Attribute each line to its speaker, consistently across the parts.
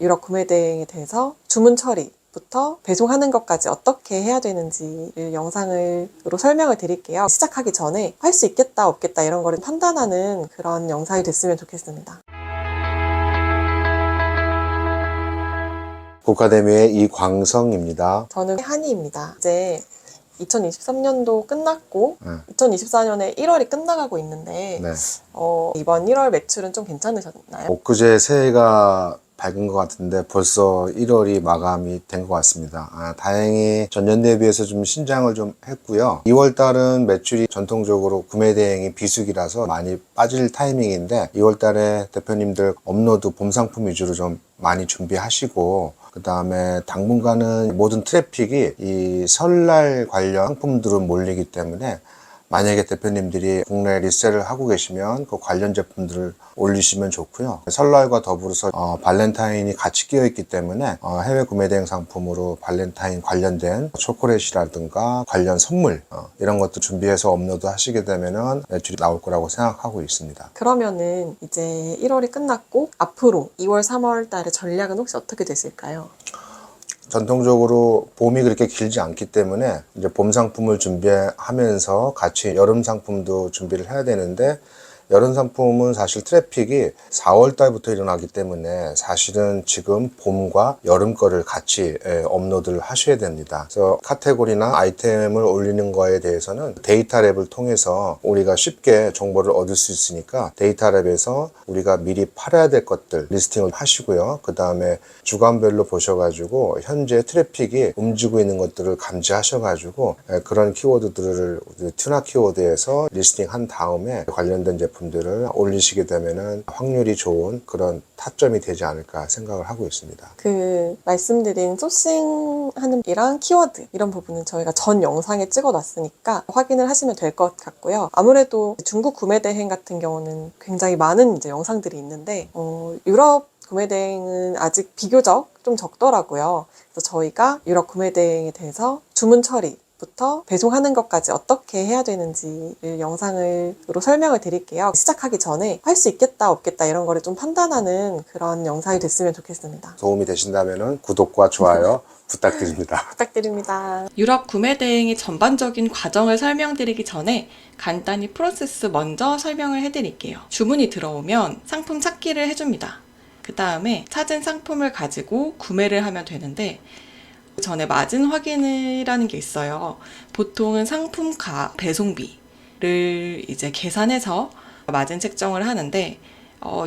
Speaker 1: 유럽 구매 대행에 대해서 주문 처리부터 배송하는 것까지 어떻게 해야 되는지를 영상으로 설명을 드릴게요. 시작하기 전에 할 수 있겠다 없겠다 이런 거를 판단하는 그런 영상이 됐으면 좋겠습니다.
Speaker 2: 국카데미의 이광성입니다.
Speaker 1: 저는 한이입니다. 이제 2023년도 끝났고 2024년에 1월이 끝나가고 있는데
Speaker 2: 네.
Speaker 1: 이번 1월 매출은 좀 괜찮으셨나요?
Speaker 2: 엊그제 새해가 밝은 것 같은데 벌써 1월이 마감이 된 것 같습니다. 다행히 전년 대비해서 좀 신장을 좀 했고요. 2월 달은 매출이 전통적으로 구매 대행이 비수기라서 많이 빠질 타이밍인데 2월 달에 대표님들 업로드 봄 상품 위주로 좀 많이 준비하시고, 그 다음에 당분간은 모든 트래픽이 이 설날 관련 상품들은 몰리기 때문에 만약에 대표님들이 국내 리셀을 하고 계시면 그 관련 제품들을 올리시면 좋고요. 설날과 더불어서 발렌타인이 같이 끼어 있기 때문에 해외 구매 대행 상품으로 발렌타인 관련된 초콜릿이라든가 관련 선물 이런 것도 준비해서 업로드 하시게 되면은 매출이 나올 거라고 생각하고 있습니다.
Speaker 1: 그러면은 이제 1월이 끝났고 앞으로 2월, 3월 달의 전략은 혹시 어떻게 되실까요?
Speaker 2: 전통적으로 봄이 그렇게 길지 않기 때문에 이제 봄 상품을 준비하면서 같이 여름 상품도 준비를 해야 되는데, 여름 상품은 사실 트래픽이 4월 달부터 일어나기 때문에 사실은 지금 봄과 여름 거를 같이 업로드를 하셔야 됩니다. 그래서 카테고리나 아이템을 올리는 거에 대해서는 데이터 랩을 통해서 우리가 쉽게 정보를 얻을 수 있으니까 데이터 랩에서 우리가 미리 팔아야 될 것들 리스팅을 하시고요. 그 다음에 주간별로 보셔가지고 현재 트래픽이 움직이고 있는 것들을 감지하셔가지고 그런 키워드들을 튜나 키워드에서 리스팅 한 다음에 관련된 제품들을 올리시게 되면은 확률이 좋은 그런 타점이 되지 않을까 생각을 하고 있습니다.
Speaker 1: 그 말씀드린 소싱하는 이랑 키워드 이런 부분은 저희가 전 영상에 찍어 놨으니까 확인을 하시면 될 것 같고요. 아무래도 중국 구매 대행 같은 경우는 굉장히 많은 이제 영상들이 있는데 유럽 구매 대행은 아직 비교적 좀 적더라고요. 그래서 저희가 유럽 구매 대행에 대해서 주문 처리부터 배송하는 것까지 어떻게 해야 되는지를 영상으로 설명을 드릴게요. 시작하기 전에 할 수 있겠다 없겠다 이런 거를 좀 판단하는 그런 영상이 됐으면 좋겠습니다.
Speaker 2: 도움이 되신다면 구독과 좋아요 부탁드립니다.
Speaker 1: 부탁드립니다. 유럽 구매 대행의 전반적인 과정을 설명드리기 전에 간단히 프로세스 먼저 설명을 해드릴게요. 주문이 들어오면 상품 찾기를 해줍니다. 그 다음에 찾은 상품을 가지고 구매를 하면 되는데, 그 전에 마진 확인이라는 게 있어요. 보통은 상품가, 배송비를 이제 계산해서 마진 책정을 하는데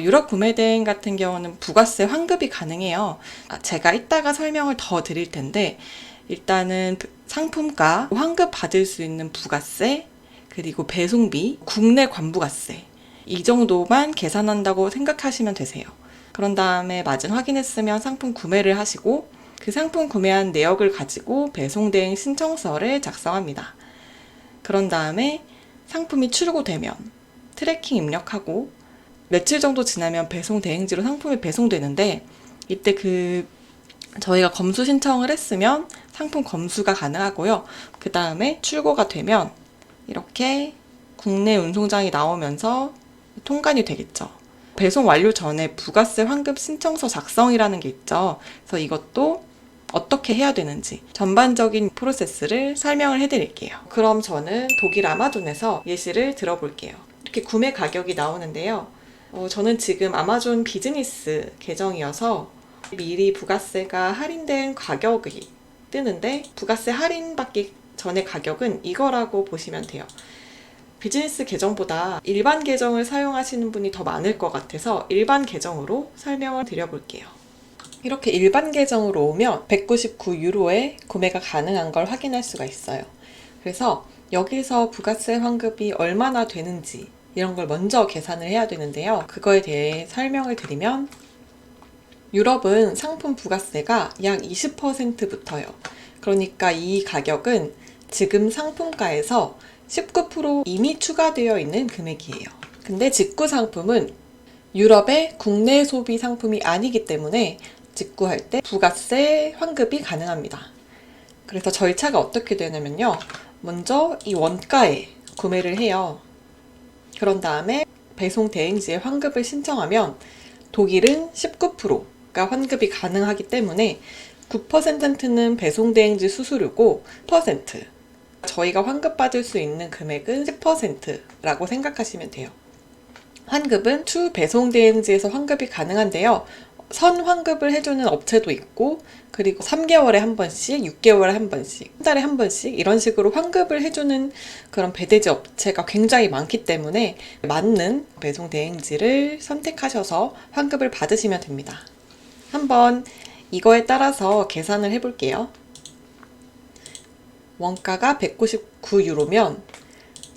Speaker 1: 유럽 구매 대행 같은 경우는 부가세 환급이 가능해요. 제가 이따가 설명을 더 드릴 텐데, 일단은 상품가, 환급 받을 수 있는 부가세, 그리고 배송비, 국내 관부가세 이 정도만 계산한다고 생각하시면 되세요. 그런 다음에 마진 확인했으면 상품 구매를 하시고, 그 상품 구매한 내역을 가지고 배송 대행 신청서를 작성합니다. 그런 다음에 상품이 출고되면 트래킹 입력하고 며칠 정도 지나면 배송 대행지로 상품이 배송되는데, 이때 저희가 검수 신청을 했으면 상품 검수가 가능하고요. 그 다음에 출고가 되면 이렇게 국내 운송장이 나오면서 통관이 되겠죠. 배송 완료 전에 부가세 환급 신청서 작성이라는 게 있죠. 그래서 이것도 어떻게 해야 되는지 전반적인 프로세스를 설명을 해드릴게요. 그럼 저는 독일 아마존에서 예시를 들어볼게요. 이렇게 구매 가격이 나오는데요. 저는 지금 아마존 비즈니스 계정이어서 미리 부가세가 할인된 가격이 뜨는데, 부가세 할인받기 전의 가격은 이거라고 보시면 돼요. 비즈니스 계정보다 일반 계정을 사용하시는 분이 더 많을 것 같아서 일반 계정으로 설명을 드려볼게요. 이렇게 일반 계정으로 오면 199유로에 구매가 가능한 걸 확인할 수가 있어요. 그래서 여기서 부가세 환급이 얼마나 되는지 이런 걸 먼저 계산을 해야 되는데요. 그거에 대해 설명을 드리면, 유럽은 상품 부가세가 약 20% 붙어요. 그러니까 이 가격은 지금 상품가에서 19% 이미 추가되어 있는 금액이에요. 근데 직구 상품은 유럽의 국내 소비 상품이 아니기 때문에 직구할 때 부가세 환급이 가능합니다. 그래서 절차가 어떻게 되냐면요. 먼저 이 원가에 구매를 해요. 그런 다음에 배송 대행지에 환급을 신청하면 독일은 19%, 환급이 가능하기 때문에 9%는 배송대행지 수수료고 10%, 저희가 환급받을 수 있는 금액은 10%라고 생각하시면 돼요. 환급은 추 배송대행지에서 환급이 가능한데요. 선 환급을 해주는 업체도 있고, 그리고 3개월에 한 번씩, 6개월에 한 번씩, 한 달에 한 번씩 이런 식으로 환급을 해주는 그런 배대지 업체가 굉장히 많기 때문에 맞는 배송대행지를 선택하셔서 환급을 받으시면 됩니다. 한번 이거에 따라서 계산을 해볼게요. 원가가 199유로면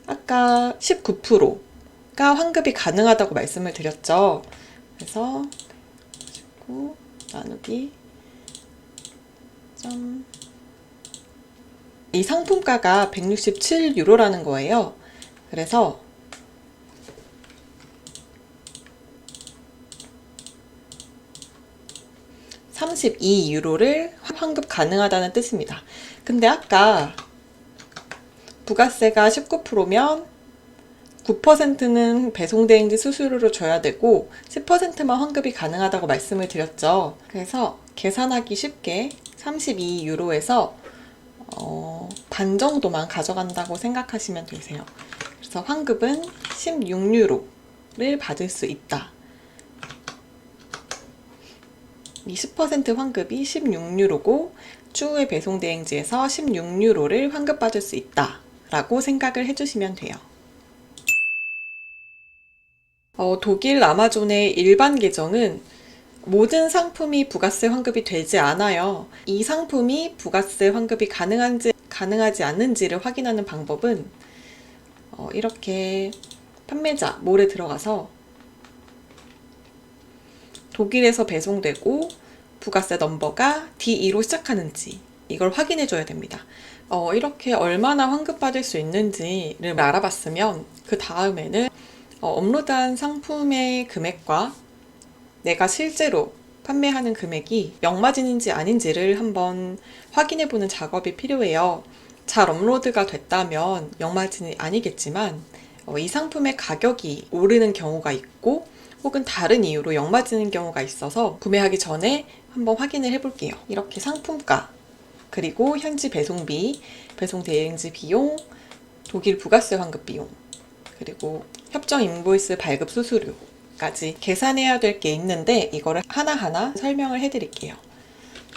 Speaker 1: 아까 19%가 환급이 가능하다고 말씀을 드렸죠. 그래서 19 나누기 이 상품가가 167유로라는 거예요. 그래서 (32유로를) 환급 가능하다는 뜻입니다. 근데 아까 부가세가 19%면 9%는 배송대행지 수수료로 줘야 되고 10%만 환급이 가능하다고 말씀을 드렸죠. 그래서 계산하기 쉽게 32유로에서 반 정도만 가져간다고 생각하시면 되세요. 그래서 환급은 16유로를 받을 수 있다. 이 10% 환급이 16유로고 추후에 배송대행지에서 16유로를 환급받을 수 있다 라고 생각을 해주시면 돼요. 독일 아마존의 일반 계정은 모든 상품이 부가세 환급이 되지 않아요. 이 상품이 부가세 환급이 가능하지 않는지를 확인하는 방법은 이렇게 판매자 몰에 들어가서 독일에서 배송되고 부가세 넘버가 D2로 시작하는지 이걸 확인해 줘야 됩니다. 이렇게 얼마나 환급받을 수 있는지를 알아봤으면 그 다음에는 업로드한 상품의 금액과 내가 실제로 판매하는 금액이 역마진인지 아닌지를 한번 확인해 보는 작업이 필요해요. 잘 업로드가 됐다면 역마진이 아니겠지만 이 상품의 가격이 오르는 경우가 있고 혹은 다른 이유로 역마지는 경우가 있어서 구매하기 전에 한번 확인을 해볼게요. 이렇게 상품가, 그리고 현지 배송비, 배송대행지 비용, 독일 부가세 환급 비용, 그리고 협정 인보이스 발급 수수료까지 계산해야 될 게 있는데 이거를 하나하나 설명을 해드릴게요.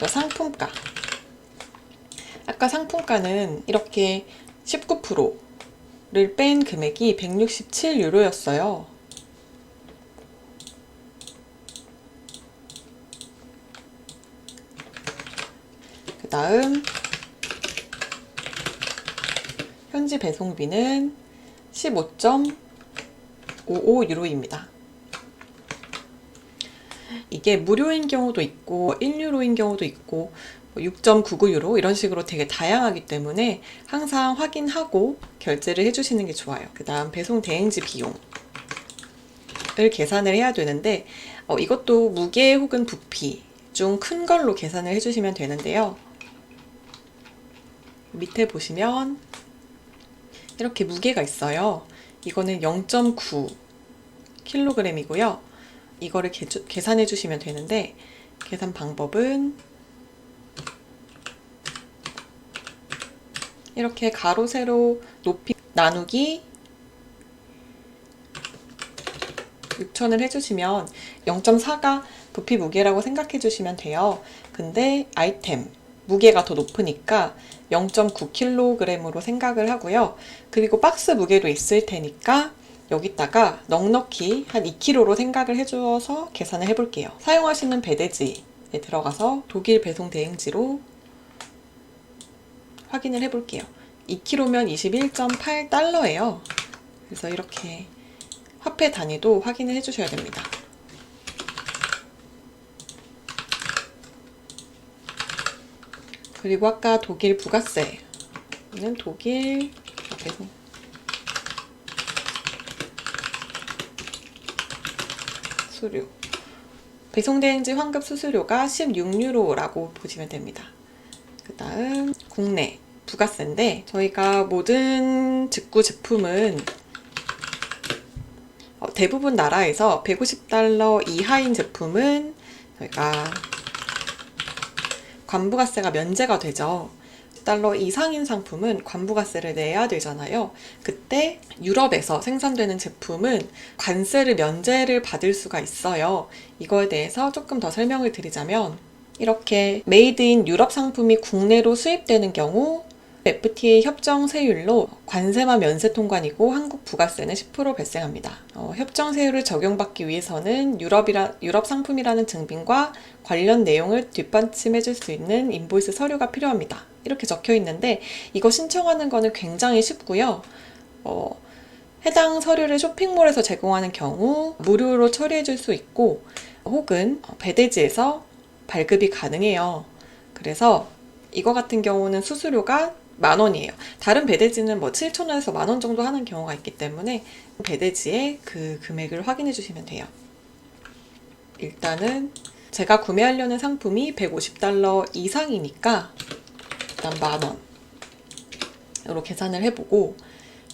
Speaker 1: 상품가. 아까 상품가는 이렇게 19%를 뺀 금액이 167유로였어요. 그 다음 현지 배송비는 15.55유로입니다. 이게 무료인 경우도 있고 1유로인 경우도 있고 6.99유로 이런 식으로 되게 다양하기 때문에 항상 확인하고 결제를 해주시는 게 좋아요. 그 다음 배송 대행지 비용을 계산을 해야 되는데 이것도 무게 혹은 부피 중 큰 걸로 계산을 해주시면 되는데요. 밑에 보시면 이렇게 무게가 있어요. 이거는 0.9kg이고요. 이거를 계산해 주시면 되는데 계산 방법은 이렇게 가로 세로 높이 나누기 6,000을 해주시면 0.4가 부피 무게라고 생각해 주시면 돼요. 근데 아이템 무게가 더 높으니까 0.9kg으로 생각을 하고요. 그리고 박스 무게도 있을 테니까 여기다가 넉넉히 한 2kg로 생각을 해주어서 계산을 해볼게요. 사용하시는 배대지에 들어가서 독일 배송 대행지로 확인을 해볼게요. 2kg면 21.8달러예요. 그래서 이렇게 화폐 단위도 확인을 해주셔야 됩니다. 그리고 아까 독일 부가세는 독일 배송 수수료 배송대행지 환급 수수료가 16유로라고 보시면 됩니다. 그 다음 국내 부가세인데 저희가 모든 직구 제품은 대부분 나라에서 150달러 이하인 제품은 저희가 관부가세가 면제가 되죠. $10 이상인 상품은 관부가세를 내야 되잖아요. 그때 유럽에서 생산되는 제품은 관세를 면제를 받을 수가 있어요. 이거에 대해서 조금 더 설명을 드리자면 이렇게 메이드 인 유럽 상품이 국내로 수입되는 경우 FTA 협정 세율로 관세만 면세 통관이고 한국 부가세는 10% 발생합니다. 협정 세율을 적용받기 위해서는 유럽 상품이라는 증빙과 관련 내용을 뒷받침해 줄 수 있는 인보이스 서류가 필요합니다. 이렇게 적혀 있는데 이거 신청하는 거는 굉장히 쉽고요. 해당 서류를 쇼핑몰에서 제공하는 경우 무료로 처리해 줄 수 있고 혹은 배대지에서 발급이 가능해요. 그래서 이거 같은 경우는 수수료가 10,000원이에요. 다른 배대지는 뭐 7,000원에서 10,000원 정도 하는 경우가 있기 때문에 배대지의 그 금액을 확인해 주시면 돼요. 일단은 제가 구매하려는 상품이 $150 이상이니까 일단 10,000원으로 계산을 해보고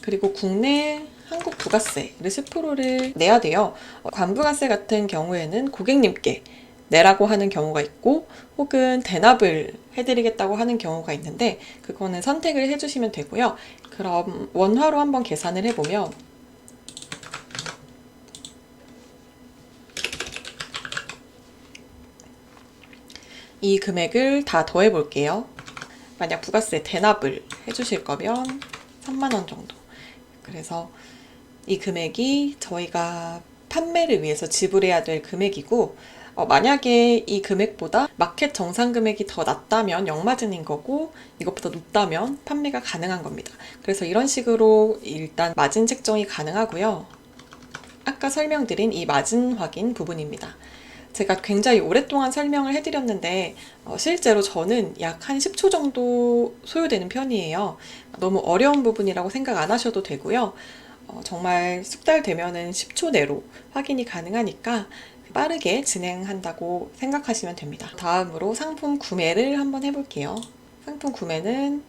Speaker 1: 그리고 국내 한국 부가세를 10%를 내야 돼요. 관부가세 같은 경우에는 고객님께 내라고 하는 경우가 있고 혹은 대납을 해드리겠다고 하는 경우가 있는데 그거는 선택을 해주시면 되고요. 그럼 원화로 한번 계산을 해보면 이 금액을 다 더해 볼게요. 만약 부가세 대납을 해주실 거면 30,000원 정도. 그래서 이 금액이 저희가 판매를 위해서 지불해야 될 금액이고 만약에 이 금액보다 마켓 정상 금액이 더 낮다면 역마진인 거고 이것보다 높다면 판매가 가능한 겁니다. 그래서 이런 식으로 일단 마진 책정이 가능하고요. 아까 설명드린 이 마진 확인 부분입니다. 제가 굉장히 오랫동안 설명을 해드렸는데 실제로 저는 약 한 10초 정도 소요되는 편이에요. 너무 어려운 부분이라고 생각 안 하셔도 되고요. 정말 숙달되면은 10초 내로 확인이 가능하니까 빠르게 진행한다고 생각하시면 됩니다. 다음으로 상품 구매를 한번 해볼게요. 상품 구매는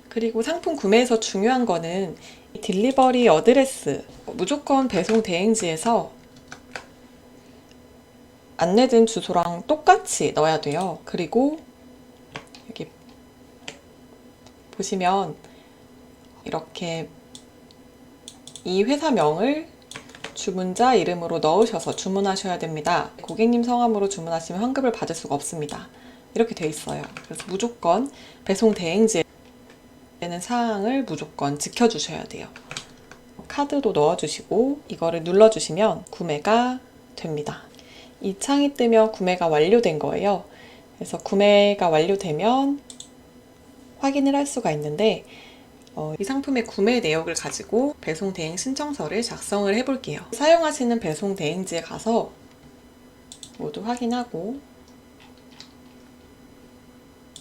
Speaker 1: 그리고 상품 구매에서 중요한 거는 딜리버리 어드레스 무조건 배송 대행지에서 안내된 주소랑 똑같이 넣어야 돼요. 그리고 여기 보시면 이렇게 이 회사명을 주문자 이름으로 넣으셔서 주문하셔야 됩니다. 고객님 성함으로 주문하시면 환급을 받을 수가 없습니다. 이렇게 돼 있어요. 그래서 무조건 배송 대행지에 되는 사항을 무조건 지켜주셔야 돼요. 카드도 넣어주시고 이거를 눌러주시면 구매가 됩니다. 이 창이 뜨면 구매가 완료된 거예요. 그래서 구매가 완료되면 확인을 할 수가 있는데 이 상품의 구매 내역을 가지고 배송 대행 신청서를 작성을 해볼게요. 사용하시는 배송 대행지에 가서 모두 확인하고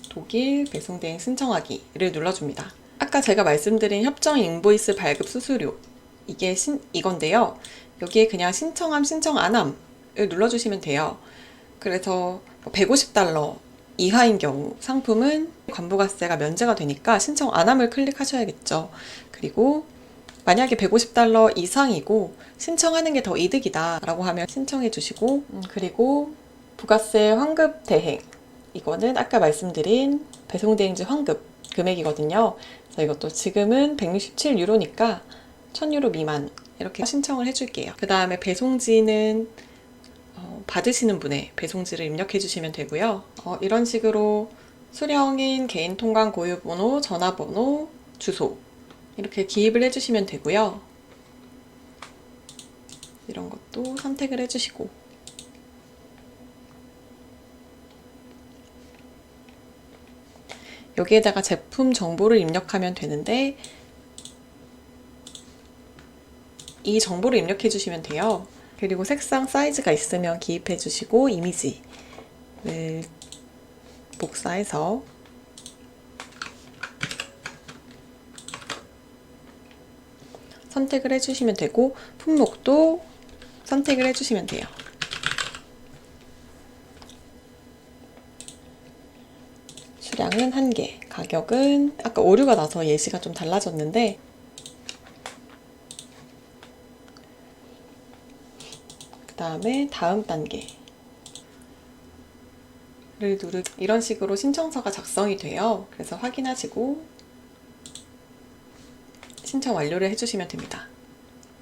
Speaker 1: 독일 배송 대행 신청하기를 눌러줍니다. 아까 제가 말씀드린 협정 인보이스 발급 수수료 이건데요. 여기에 그냥 신청함 신청 안함을 눌러주시면 돼요. 그래서 $150 이하인 경우 상품은 관부가세가 면제가 되니까 신청 안함을 클릭하셔야겠죠. 그리고 만약에 $150 이상이고 신청하는 게 더 이득이다 라고 하면 신청해 주시고 그리고 부가세 환급 대행 이거는 아까 말씀드린 배송대행지 환급 금액이거든요. 그래서 이것도 지금은 167유로니까 1000유로 미만 이렇게 신청을 해줄게요. 그 다음에 배송지는 받으시는 분의 배송지를 입력해 주시면 되고요. 이런 식으로 수령인 개인 통관 고유 번호, 전화번호, 주소 이렇게 기입을 해주시면 되고요. 이런 것도 선택을 해주시고 여기에다가 제품 정보를 입력하면 되는데 이 정보를 입력해 주시면 돼요. 그리고 색상 사이즈가 있으면 기입해 주시고 이미지를 복사해서 선택을 해주시면 되고 품목도 선택을 해주시면 돼요. 수량은 1개, 가격은 아까 오류가 나서 예시가 좀 달라졌는데 그 다음에 다음 단계를 누르 이런 식으로 신청서가 작성이 돼요. 그래서 확인하시고 신청 완료를 해주시면 됩니다.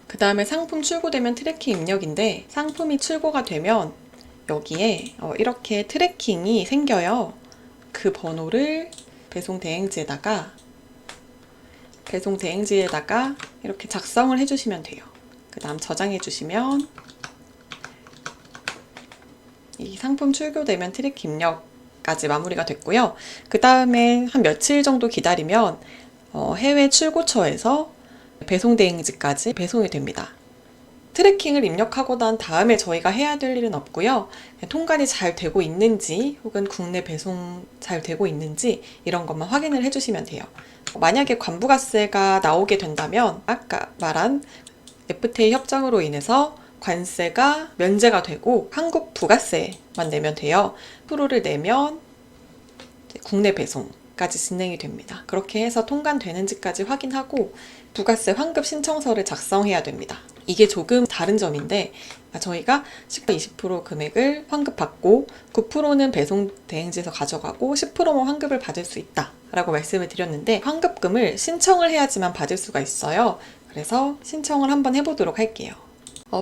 Speaker 1: 그 다음에 상품 출고되면 트래킹 입력인데 상품이 출고가 되면 여기에 이렇게 트래킹이 생겨요. 그 번호를 배송 대행지에다가 이렇게 작성을 해주시면 돼요. 그 다음 저장해 주시면 이 상품 출고되면 트래킹 입력까지 마무리가 됐고요. 그 다음에 한 며칠 정도 기다리면 해외 출고처에서 배송 대행지까지 배송이 됩니다. 트래킹을 입력하고 난 다음에 저희가 해야 될 일은 없고요. 통관이 잘 되고 있는지 혹은 국내 배송 잘 되고 있는지 이런 것만 확인을 해주시면 돼요. 만약에 관부가세가 나오게 된다면 아까 말한 FTA 협정으로 인해서 관세가 면제가 되고 한국 부가세만 내면 돼요. 프로를 내면 국내 배송까지 진행이 됩니다. 그렇게 해서 통관되는지까지 확인하고 부가세 환급 신청서를 작성해야 됩니다. 이게 조금 다른 점인데 저희가 10% 20% 금액을 환급받고 9%는 배송 대행지에서 가져가고 10%만 환급을 받을 수 있다 라고 말씀을 드렸는데 환급금을 신청을 해야지만 받을 수가 있어요. 그래서 신청을 한번 해보도록 할게요.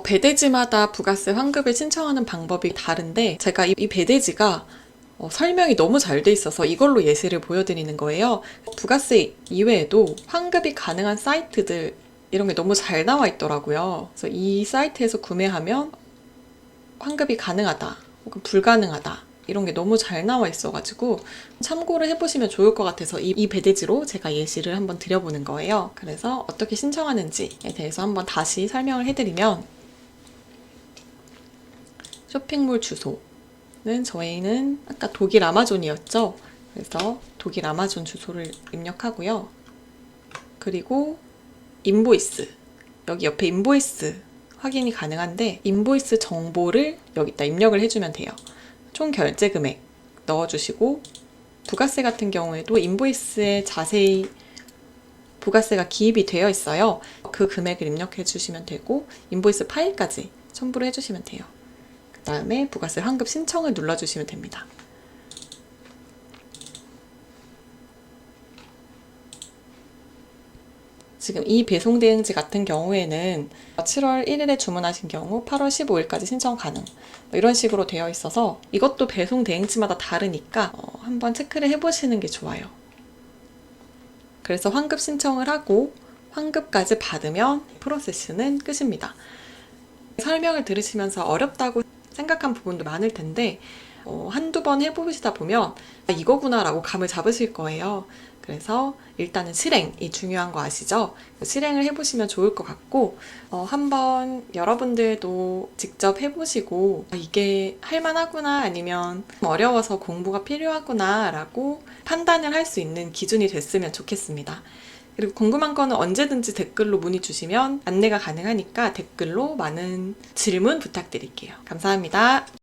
Speaker 1: 배대지마다 부가세 환급을 신청하는 방법이 다른데 제가 이 배대지가 설명이 너무 잘 돼 있어서 이걸로 예시를 보여드리는 거예요. 부가세 이외에도 환급이 가능한 사이트들 이런 게 너무 잘 나와 있더라고요. 그래서 이 사이트에서 구매하면 환급이 가능하다 혹은 불가능하다 이런 게 너무 잘 나와 있어가지고 참고를 해보시면 좋을 것 같아서 이 배대지로 제가 예시를 한번 드려보는 거예요. 그래서 어떻게 신청하는지에 대해서 한번 다시 설명을 해드리면 쇼핑몰 주소는 저희는 아까 독일 아마존이었죠. 그래서 독일 아마존 주소를 입력하고요. 그리고 인보이스, 여기 옆에 인보이스 확인이 가능한데 인보이스 정보를 여기다 입력을 해주면 돼요. 총 결제 금액 넣어주시고 부가세 같은 경우에도 인보이스에 자세히 부가세가 기입이 되어 있어요. 그 금액을 입력해 주시면 되고 인보이스 파일까지 첨부를 해주시면 돼요. 그 다음에 부가세 환급 신청을 눌러주시면 됩니다. 지금 이 배송 대행지 같은 경우에는 7월 1일에 주문하신 경우 8월 15일까지 신청 가능 이런 식으로 되어 있어서 이것도 배송 대행지마다 다르니까 한번 체크를 해보시는 게 좋아요. 그래서 환급 신청을 하고 환급까지 받으면 프로세스는 끝입니다. 설명을 들으시면서 어렵다고 생각한 부분도 많을 텐데 한두 번 해보시다 보면 이거구나 라고 감을 잡으실 거예요. 그래서 일단은 실행이 중요한 거 아시죠? 실행을 해보시면 좋을 것 같고 한번 여러분들도 직접 해보시고 이게 할만하구나 아니면 어려워서 공부가 필요하구나 라고 판단을 할 수 있는 기준이 됐으면 좋겠습니다. 그리고 궁금한 거는 언제든지 댓글로 문의 주시면 안내가 가능하니까 댓글로 많은 질문 부탁드릴게요. 감사합니다.